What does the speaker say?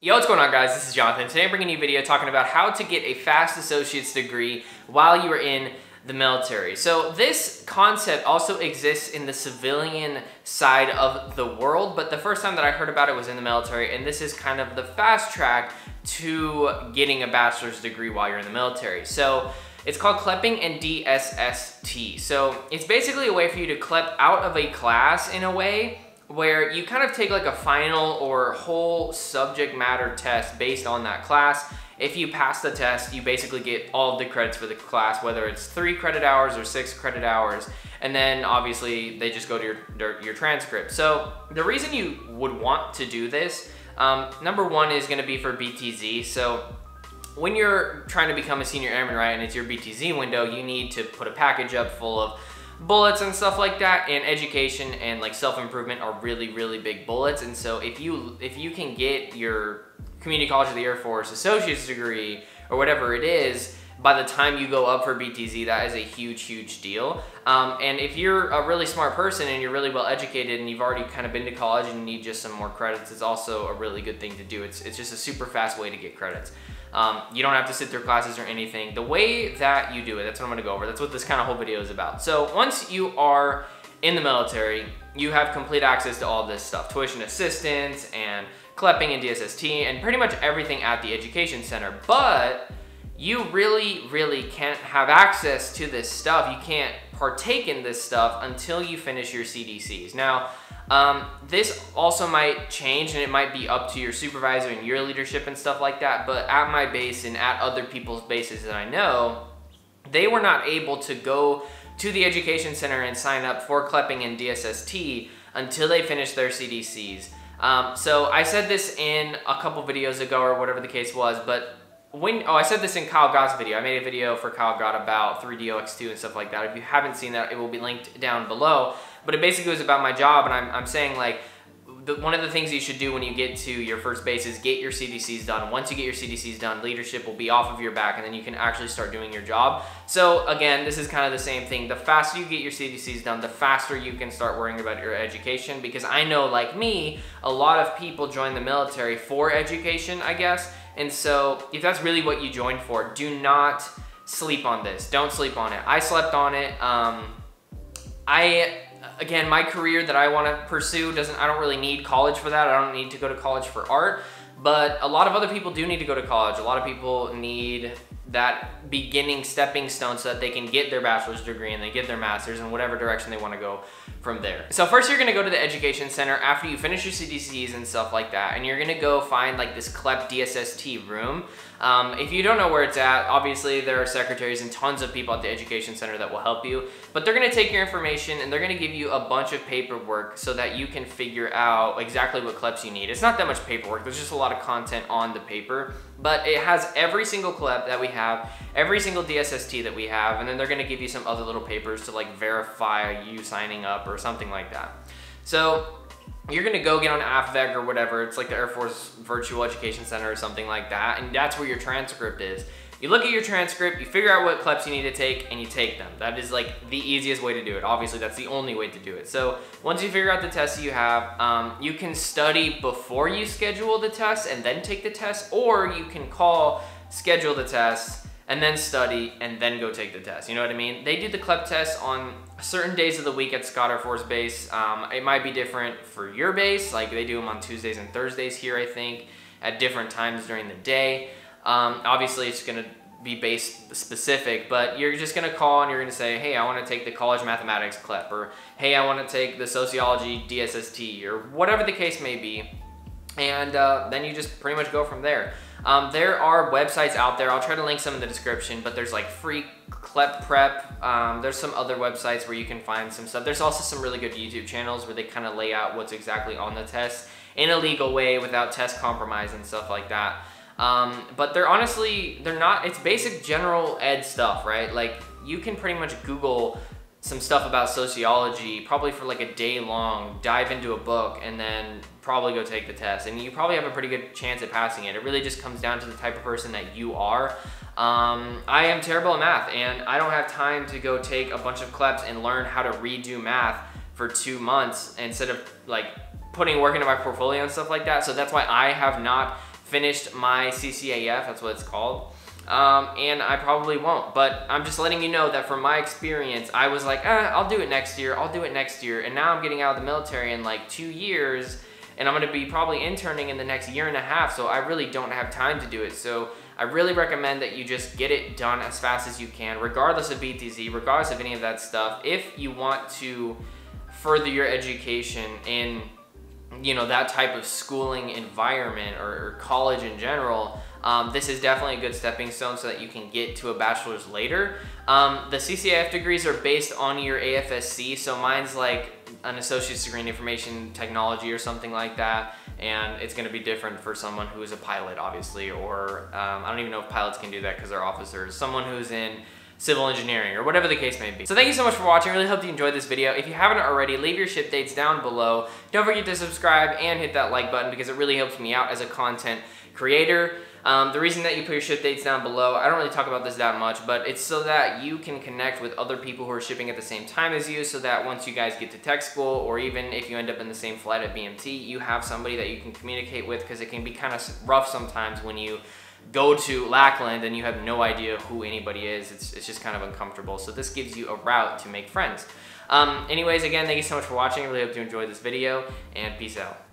Yo, what's going on, guys? This is Jonathan. Today I'm bringing you a video talking about how to get a fast associate's degree while you are in the military. So this concept also exists in the civilian side of the world, but the first time that I heard about it was in the military, and this is kind of the fast track to getting a bachelor's degree while you're in the military. So it's called Clepping and DSST. So it's basically a way for you to clep out of a class in a way where you kind of take like a final or whole subject matter test based on that class. If you pass the test, you basically get all of the credits for the class, whether it's 3 credit hours or 6 credit hours, and then obviously they just go to your transcript. So the reason you would want to do this, number one is gonna be for BTZ. So when you're trying to become a senior airman, right, and it's your BTZ window, you need to put a package up full of bullets and stuff like that, and education and like self-improvement are really big bullets. And so if you can get your community college of the Air Force associate's degree or whatever it is by the time you go up for BTZ, that is a huge deal. And if you're a really smart person and you're really well educated and you've already kind of been to college and you need just some more credits, it's also a really good thing to do. It's just a super fast way to get credits. You don't have to sit through classes or anything. The way that you do it, that's what I'm gonna go over. That's what this kind of whole video is about. So once you are in the military, you have complete access to all this stuff. Tuition assistance and Clepping and DSST and pretty much everything at the education center. But you really can't have access to this stuff. You can't partake in this stuff until you finish your CDCs. Now, this also might change and it might be up to your supervisor and your leadership and stuff like that, but at my base and at other people's bases that I know, they were not able to go to the education center and sign up for Clepping and DSST until they finished their CDCs. So I said this in a couple videos ago or whatever the case was, but I said this in Kyle Gott's video. I made a video for Kyle Gott about 3DOX2 and stuff like that. If you haven't seen that, it will be linked down below. But it basically was about my job, and I'm saying like, one of the things you should do when you get to your first base is get your CDCs done. Once you get your CDCs done, leadership will be off of your back, and then you can actually start doing your job. So again, this is kind of the same thing. The faster you get your CDCs done, the faster you can start worrying about your education, because I know, like me, a lot of people join the military for education, I guess. And so if that's really what you joined for, do not sleep on this. Don't sleep on it. I slept on it. Again, my career that I want to pursue I don't really need college for that. I don't need to go to college for art, but a lot of other people do need to go to college. A lot of people need that beginning stepping stone so that they can get their bachelor's degree and they get their master's in whatever direction they want to go from there. So first you're gonna go to the education center after you finish your CDCs and stuff like that, and you're gonna go find like this Clep DSST room. If you don't know where it's at, obviously there are secretaries and tons of people at the education center that will help you, but they're gonna take your information and they're gonna give you a bunch of paperwork so that you can figure out exactly what Cleps you need. It's not that much paperwork, there's just a lot of content on the paper, but it has every single Clep that we have, every single DSST that we have, and then they're gonna give you some other little papers to like verify you signing up or something like that. So you're gonna go get on AFVEC or whatever, it's like the Air Force Virtual Education Center or something like that, and that's where your transcript is. You look at your transcript, you figure out what Cleps you need to take, and you take them. That is like the easiest way to do it. Obviously, that's the only way to do it. So once you figure out the tests you have, you can study before you schedule the test and then take the test, or you can schedule the test, and then study, and then go take the test. You know what I mean? They do the Clep test on certain days of the week at Scott Air Force Base. It might be different for your base. Like they do them on Tuesdays and Thursdays here, I think, at different times during the day. Obviously, it's gonna be base specific, but you're just gonna call and you're gonna say, hey, I wanna take the college mathematics Clep, or hey, I wanna take the sociology DSST, or whatever the case may be. And then you just pretty much go from there. There are websites out there. I'll try to link some in the description, but there's like free Clep prep. There's some other websites where you can find some stuff. There's also some really good YouTube channels where they kind of lay out what's exactly on the test in a legal way without test compromise and stuff like that. But they're not, it's basic general ed stuff, right? Like you can pretty much Google some stuff about sociology, probably for like a day long, dive into a book, and then probably go take the test. And you probably have a pretty good chance at passing it. It really just comes down to the type of person that you are. I am terrible at math, and I don't have time to go take a bunch of Cleps and learn how to redo math for 2 months instead of like putting work into my portfolio and stuff like that. So that's why I have not finished my CCAF, that's what it's called. And I probably won't, but I'm just letting you know that from my experience, I was like, I'll do it next year, and now I'm getting out of the military in like 2 years, and I'm gonna be probably interning in the next year and a half, so I really don't have time to do it. So I really recommend that you just get it done as fast as you can, regardless of BTZ, regardless of any of that stuff. If you want to further your education in, you know, that type of schooling environment or college in general, this is definitely a good stepping stone so that you can get to a bachelor's later. The CCIF degrees are based on your AFSC, so mine's like an associate's degree in information technology or something like that, and it's going to be different for someone who is a pilot, obviously, or I don't even know if pilots can do that because they're officers, someone who's in civil engineering or whatever the case may be. So thank you so much for watching. I really hope you enjoyed this video. If you haven't already, leave your ship dates down below. Don't forget to subscribe and hit that like button because it really helps me out as a content creator. The reason that you put your ship dates down below, I don't really talk about this that much, but it's so that you can connect with other people who are shipping at the same time as you, so that once you guys get to tech school, or even if you end up in the same flight at BMT, you have somebody that you can communicate with, because it can be kind of rough sometimes when you go to Lackland and you have no idea who anybody is. It's just kind of uncomfortable. So this gives you a route to make friends. Anyways, again, thank you so much for watching. I really hope you enjoyed this video, and peace out.